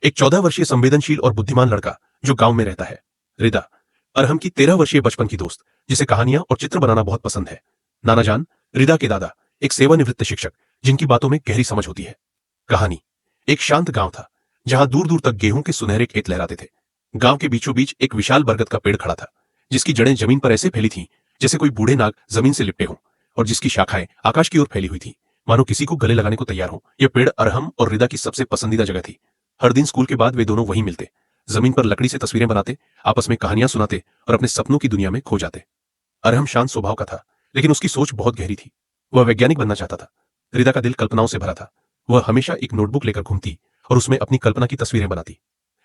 एक 14 वर्षीय संवेदनशील और बुद्धिमान लड़का जो गांव में रहता है। रिदा, अरहम की 13 वर्षीय बचपन की दोस्त, जिसे कहानियां और चित्र बनाना बहुत पसंद है। नाना जान, रिदा के दादा, एक सेवानिवृत्त शिक्षक, जिनकी बातों में गहरी समझ होती है। कहानी। एक शांत गांव था, जहां दूर दूर तक गेहूं के सुनहरे खेत लहराते थे। गांव के बीचों बीच एक विशाल बरगद का पेड़ खड़ा था, जिसकी जड़ें जमीन पर ऐसे फैली थीं जैसे कोई बूढ़े नाग जमीन से लिपटे हों, और जिसकी शाखाएं आकाश की ओर फैली हुई थी, मानो किसी को गले लगाने को तैयार हो। यह पेड़ अरहम और रिदा की सबसे पसंदीदा जगह थी। हर दिन स्कूल के बाद वे दोनों वहीं मिलते, जमीन पर लकड़ी से तस्वीरें बनाते, आपस में कहानियां सुनाते और अपने सपनों की दुनिया में खो जाते। अरहम शांत स्वभाव का था, लेकिन उसकी सोच बहुत गहरी थी। वह वैज्ञानिक बनना चाहता था। रिदा का दिल कल्पनाओं से भरा था। वह हमेशा एक नोटबुक लेकर घूमती और उसमें अपनी कल्पना की तस्वीरें बनाती।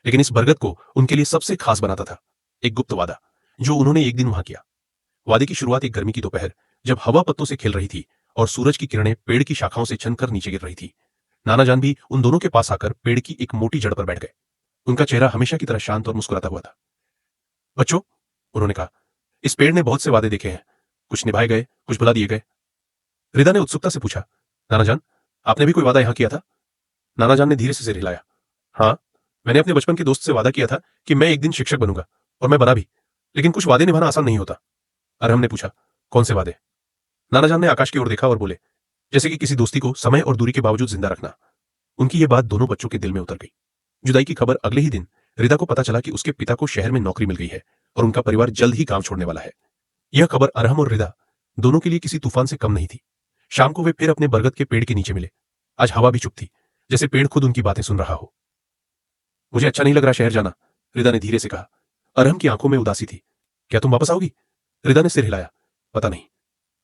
लेकिन इस बरगद को उनके लिए सबसे खास बनाता था एक गुप्त वादा, जो उन्होंने एक दिन वहां किया। वादे की शुरुआत एक गर्मी की दोपहर, जब हवा पत्तों से खेल रही थी और सूरज की किरणें पेड़ की शाखाओं से छनकर नीचे गिर रही थी। नाना जान भी उन दोनों के पास आकर पेड़ की एक मोटी जड़ पर बैठ गए। उनका चेहरा हमेशा की तरह शांत और मुस्कुराता हुआ था। बच्चों, उन्होंने कहा, इस पेड़ ने बहुत से वादे देखे हैं, कुछ निभाए गए, कुछ भुला दिए गए। रिदा ने उत्सुकता से पूछा, नाना जान, आपने भी कोई वादा यहां किया था? नाना जान ने धीरे से सिर हिलाया। हाँ, मैंने अपने बचपन के दोस्त से वादा किया था कि मैं एक दिन शिक्षक बनूंगा, और मैं बना भी। लेकिन कुछ वादे निभाना आसान नहीं होता। अरहम ने पूछा, कौन से वादे? नाना जान ने आकाश की ओर देखा और बोले, जैसे कि किसी दोस्ती को समय और दूरी के बावजूद जिंदा रखना। उनकी यह बात दोनों बच्चों के दिल में उतर गई। जुदाई की खबर अगले ही दिन रिदा को पता चला कि उसके पिता को शहर में नौकरी मिल गई है और उनका परिवार जल्द ही गांव छोड़ने वाला है। यह खबर अरहम और रिदा दोनों के लिए किसी तूफान से कम नहीं थी। शाम को वे फिर अपने बरगद के पेड़ के नीचे मिले। आज हवा भी चुप थी, जैसे पेड़ खुद उनकी बातें सुन रहा हो। मुझे अच्छा नहीं लग रहा शहर जाना, रिदा ने धीरे से कहा। अरहम की आंखों में उदासी थी। क्या तुम वापस आओगी? रिदा ने सिर हिलाया। पता नहीं।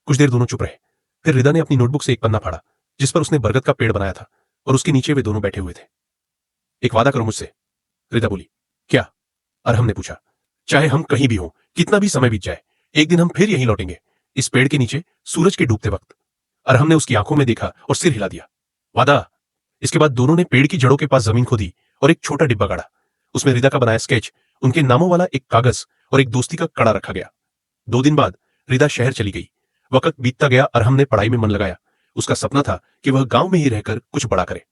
कुछ देर दोनों चुप रहे। फिर रिदा ने अपनी नोटबुक से एक पन्ना फाड़ा, जिस पर उसने बरगद का पेड़ बनाया था, और उसके नीचे वे दोनों बैठे हुए थे। एक वादा करो मुझसे, रिदा बोली। क्या? अरहम ने पूछा। चाहे हम कहीं भी हों, कितना भी समय बीत जाए, एक दिन हम फिर यहीं लौटेंगे, इस पेड़ के नीचे, सूरज के डूबते वक्त। अरहम ने उसकी आंखों में देखा और सिर हिला दिया। वादा। इसके बाद दोनों ने पेड़ की जड़ों के पास जमीन खोदी और एक छोटा डिब्बा गाड़ा। उसमें रिदा का बनाया स्केच, उनके नामों वाला एक कागज और एक दोस्ती का कड़ा रखा गया। 2 दिन बाद रिदा शहर चली गई। वक्त बीतता गया, अरहम ने पढ़ाई में मन लगाया। उसका सपना था कि वह गांव में ही रहकर कुछ बड़ा करे।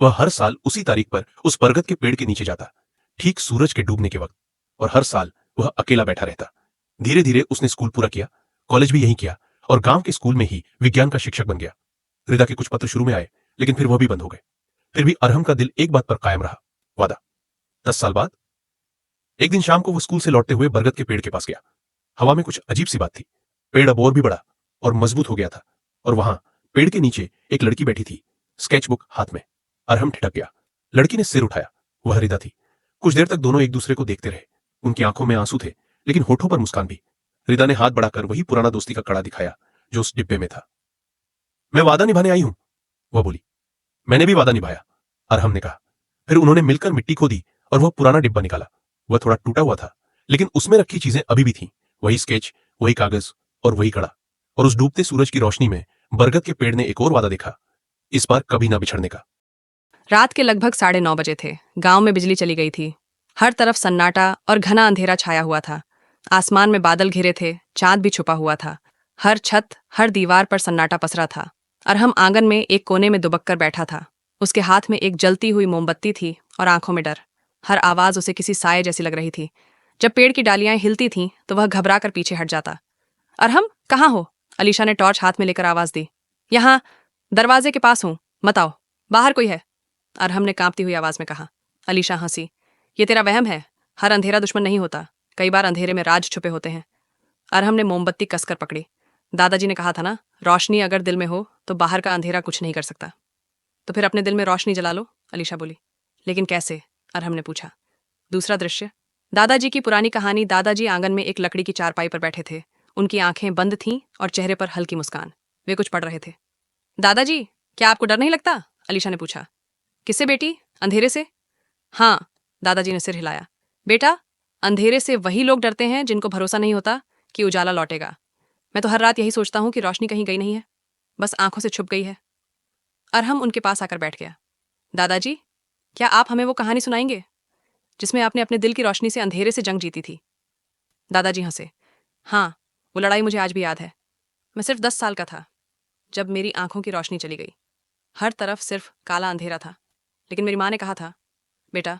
वह हर साल उसी तारीख पर उस बरगद के पेड़ के नीचे जाता, ठीक सूरज के डूबने के वक्त, और हर साल वह अकेला बैठा रहता। धीरे धीरे उसने स्कूल पूरा किया, कॉलेज भी यहीं किया, और गांव के स्कूल में ही विज्ञान का शिक्षक बन गया। रिदा के कुछ पत्र शुरू में आए, लेकिन फिर वह भी बंद हो गए। फिर भी अरहम का दिल एक बात पर कायम रहा, वादा। 10 साल बाद एक दिन शाम को वो स्कूल से लौटते हुए बरगद के पेड़ के पास गया। हवा में कुछ अजीब सी बात थी। पेड़ अब और भी बड़ा और मजबूत हो गया था, और वहां पेड़ के नीचे एक लड़की बैठी थी, स्केचबुक हाथ में। अरहम ठिठक गया। लड़की ने सिर उठाया। वह रिदा थी। कुछ देर तक दोनों एक दूसरे को देखते रहे। उनकी आंखों में आंसू थे, लेकिन होठों पर मुस्कान भी। रिदा ने हाथ बढ़ाकर वही पुराना दोस्ती का कड़ा दिखाया जो उस डिब्बे में था। मैं वादा निभाने आई हूं, वह बोली। मैंने भी वादा निभाया, अरहम ने कहा। फिर उन्होंने मिलकर मिट्टी खोदी और वह पुराना डिब्बा निकाला। वह थोड़ा टूटा हुआ था, लेकिन उसमें रखी चीजें अभी भी थीं। वही स्केच, वही कागज और वही कड़ा। और उस डूबते सूरज की रोशनी में बरगद के पेड़ ने एक और वादा देखा, इस बार कभी ना बिछड़ने का। रात के लगभग 9:30 बजे थे। गांव में बिजली चली गई थी। हर तरफ सन्नाटा और घना अंधेरा छाया हुआ था। आसमान में बादल घिरे थे, चांद भी छुपा हुआ था। हर छत, हर दीवार पर सन्नाटा पसरा था। अरहम आंगन में एक कोने में दुबक कर बैठा था। उसके हाथ में एक जलती हुई मोमबत्ती थी और आंखों में डर। हर आवाज उसे किसी साये जैसी लग रही थी। जब पेड़ की डालियां हिलती थीं तो वह घबरा कर पीछे हट जाता। अरहम, कहाँ हो? अलीशा ने टॉर्च हाथ में लेकर आवाज दी। यहाँ, दरवाजे के पास हूं, मत आओ, बाहर कोई है, अरहम ने कांपती हुई आवाज में कहा। अलीशा हंसी। ये तेरा वहम है, हर अंधेरा दुश्मन नहीं होता, कई बार अंधेरे में राज छुपे होते हैं। अरहम ने मोमबत्ती कसकर पकड़ी। दादाजी ने कहा था ना, रोशनी अगर दिल में हो तो बाहर का अंधेरा कुछ नहीं कर सकता। तो फिर अपने दिल में रोशनी जला लो, अलीशा बोली। लेकिन कैसे? अरहम ने पूछा। दूसरा दृश्य। दादाजी की पुरानी कहानी। दादाजी आंगन में एक लकड़ी की चारपाई पर बैठे थे। उनकी आंखें बंद थीं और चेहरे पर हल्की मुस्कान। वे कुछ पढ़ रहे थे। दादाजी, क्या आपको डर नहीं लगता? अलीशा ने पूछा। किससे बेटी? अंधेरे से? हाँ, दादाजी ने सिर हिलाया। बेटा, अंधेरे से वही लोग डरते हैं जिनको भरोसा नहीं होता कि उजाला लौटेगा। मैं तो हर रात यही सोचता हूँ कि रोशनी कहीं गई नहीं है, बस आंखों से छुप गई है। अरहम उनके पास आकर बैठ गया। दादाजी, क्या आप हमें वो कहानी सुनाएंगे जिसमें आपने अपने दिल की रोशनी से अंधेरे से जंग जीती थी? दादाजी हंसे। हाँ, वो लड़ाई मुझे आज भी याद है। मैं सिर्फ 10 साल का था जब मेरी आंखों की रोशनी चली गई। हर तरफ सिर्फ काला अंधेरा था। लेकिन मेरी माँ ने कहा था, बेटा,